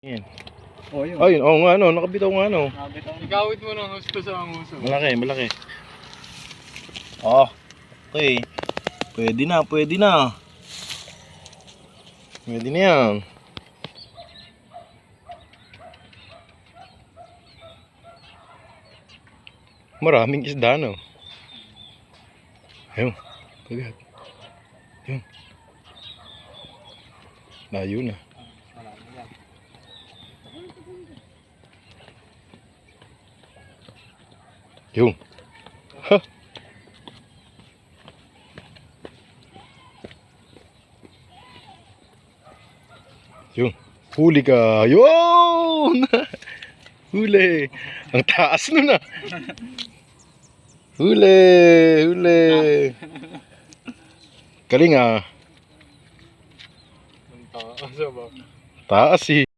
Yan. Oh, yun. Ayun, oo nga ano, nakabitaw nga ano. Igawit mo ng husto sa ang husto. Malaki, malaki. Oh, okay. Pwede na, pwede na. Pwede na yan. Maraming isda, no? Ayun, kagat. Ayun. Layo na. Yung. Ha. Yung. Huli ka. Yun. Huli. Ang taas nun ah. Huli. Huli. Galing ah. Ang taas ba? Taas eh.